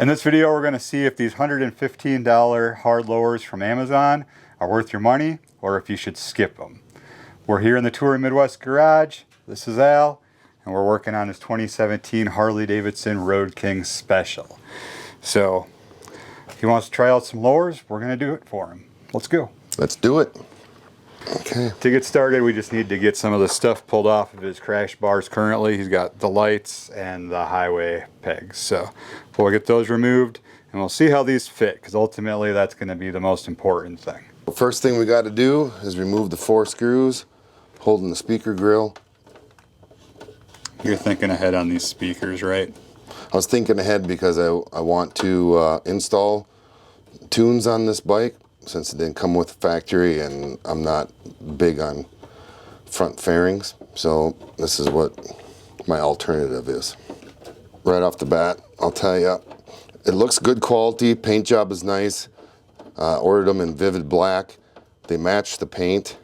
In this video, we're going to see if these $115 hard lowers from Amazon are worth your money or if you should skip them. We're here in the Touring Midwest garage. This is Al, and we're working on his 2017 Harley-Davidson Road King Special. So, he wants to try out some lowers. We're going to do it for him. Let's go. Let's do it. Okay. To get started, we just need to get some of the stuff pulled off of his crash bars currently. He's got the lights and the highway pegs. So we'll get those removed and we'll see how these fit, because ultimately that's going to be the most important thing. The first thing we got to do is remove the 4 screws holding the speaker grill. You're thinking ahead on these speakers, right? I was thinking ahead because I want to install tunes on this bike, since it didn't come with the factory and I'm not big on front fairings. So this is what my alternative is. Right off the bat, I'll tell you, it looks good quality. Paint job is nice. Ordered them in vivid black. They match the paint.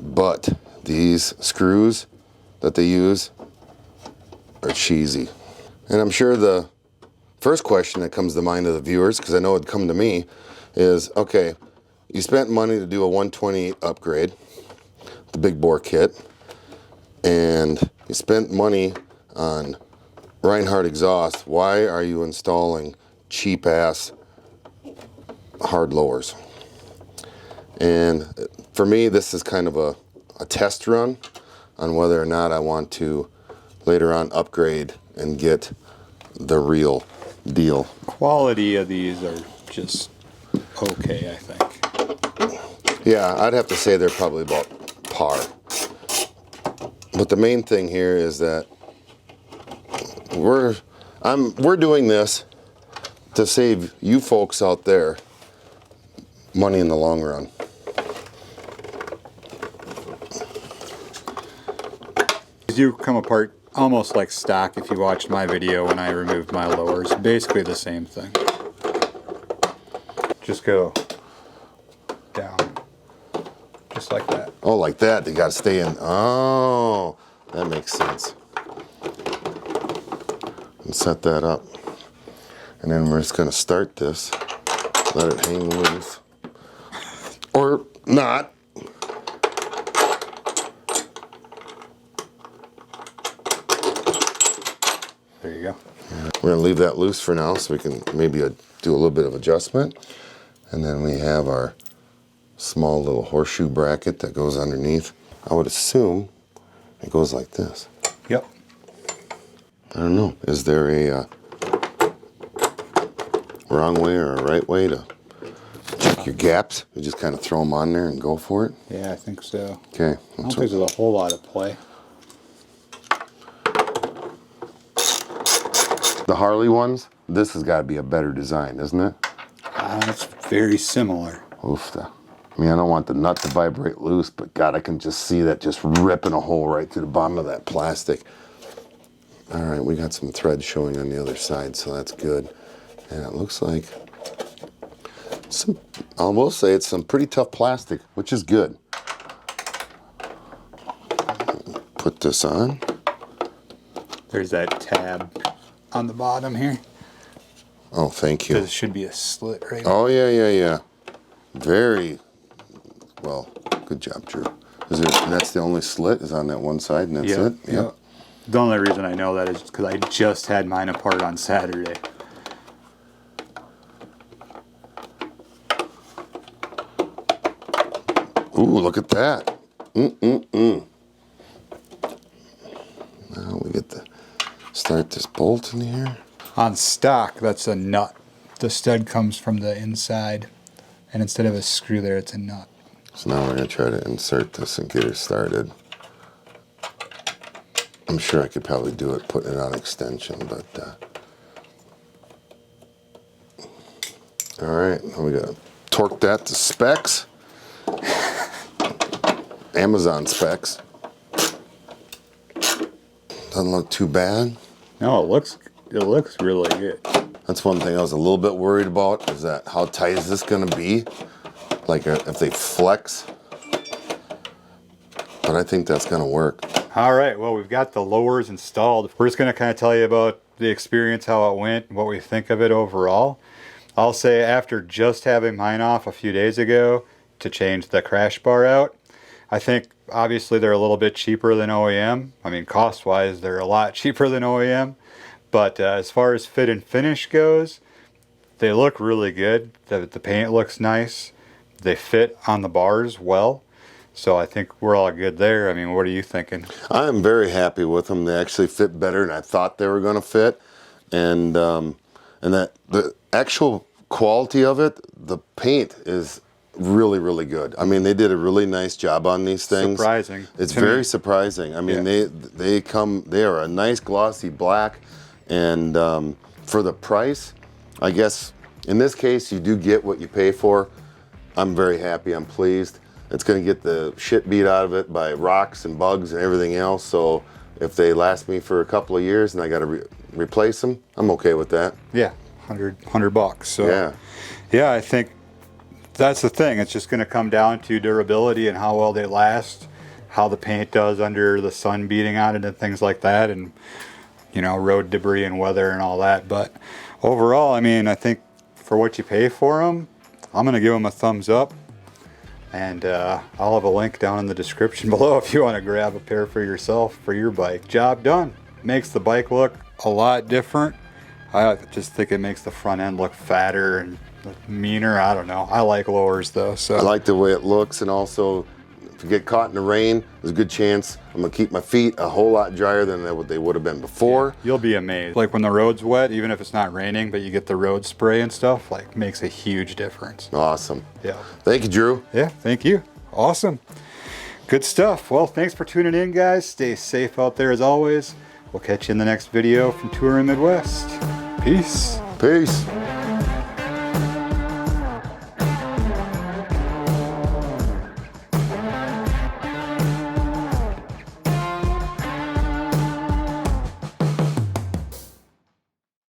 But these screws that they use are cheesy. And I'm sure the first question that comes to mind of the viewers, because I know it'd come to me, is, okay, you spent money to do a 128 upgrade, the big bore kit, and you spent money on Reinhardt exhaust. Why are you installing cheap ass hard lowers? And for me, this is kind of a test run on whether or not I want to later on upgrade and get the real deal. Quality of these are just okay, I think. Yeah, I'd have to say they're probably about par. But the main thing here is that we're doing this to save you folks out there money in the long run. These do come apart almost like stock if you watched my video when I removed my lowers. Basically the same thing. Just go down, just like that. Oh, like that? They gotta stay in. Oh, that makes sense. And set that up. And then we're just gonna start this. Let it hang loose. Or not. There you go. We're gonna leave that loose for now so we can maybe do a little bit of adjustment. And then we have our small little horseshoe bracket that goes underneath. I would assume it goes like this. Yep. I don't know. Is there a wrong way or a right way to check your gaps? You just kind of throw them on there and go for it? Yeah, I think so. Okay. I don't think there's a whole lot of play. The Harley ones, this has got to be a better design, isn't it? It's very similar. Oof. I mean, I don't want the nut to vibrate loose, but God, I can just see that just ripping a hole right through the bottom of that plastic. All right, we got some thread showing on the other side, so that's good. And it looks like I will say it's some pretty tough plastic, which is good. Put this on. There's that tab on the bottom here. Oh, thank you. There should be a slit right Oh, yeah. Very well. Good job, Drew. That's the only slit is on that one side, and that's it? Yep. The only reason I know that is because I just had mine apart on Saturday. Ooh, look at that. Now we get to start this bolt in here. On stock, that's a nut. The stud comes from the inside, and instead of a screw there, it's a nut. So now we're going to try to insert this and get her started. I'm sure I could probably do it putting it on extension, but all right, now we got to torque that to specs. Amazon specs. Doesn't look too bad. No, it looks really good. That's one thing I was a little bit worried about, is that how tight is this going to be? Like if they flex. But I think that's going to work. All right, well, we've got the lowers installed. We're just going to kind of tell you about the experience, how it went, what we think of it overall. I'll say after just having mine off a few days ago to change the crash bar out, I think obviously they're a little bit cheaper than OEM. I mean, cost-wise, they're a lot cheaper than OEM. But as far as fit and finish goes, they look really good. The paint looks nice. They fit on the bars well. So I think we're all good there. I mean, what are you thinking? I'm very happy with them. They actually fit better than I thought they were going to fit. And that the actual quality of it, the paint is really, really good. I mean, they did a really nice job on these things. Surprising. It's very surprising. I mean, they are a nice glossy black, and for the price, I guess in this case you do get what you pay for. I'm very happy. I'm pleased. It's going to get the shit beat out of it by rocks and bugs and everything else. So if they last me for a couple of years and I got to replace them, I'm okay with that. Yeah, $100. So yeah, I think that's the thing. It's just going to come down to durability and how well they last, how the paint does under the sun beating on it and things like that, and you know, road debris and weather and all that. But overall, I mean, I think for what you pay for them, I'm going to give them a thumbs up. And I'll have a link down in the description below if you want to grab a pair for yourself for your bike. Job done. Makes the bike look a lot different. I just think it makes the front end look fatter and meaner. I don't know. I like lowers though. So I like the way it looks, and also if you get caught in the rain, there's a good chance I'm gonna keep my feet a whole lot drier than they would have been before. Yeah, you'll be amazed. Like when the road's wet, even if it's not raining, but you get the road spray and stuff, like makes a huge difference. Awesome. Yeah. Thank you, Drew. Yeah, thank you. Awesome. Good stuff. Well, thanks for tuning in, guys. Stay safe out there as always. We'll catch you in the next video from Touring Midwest. Peace. Peace.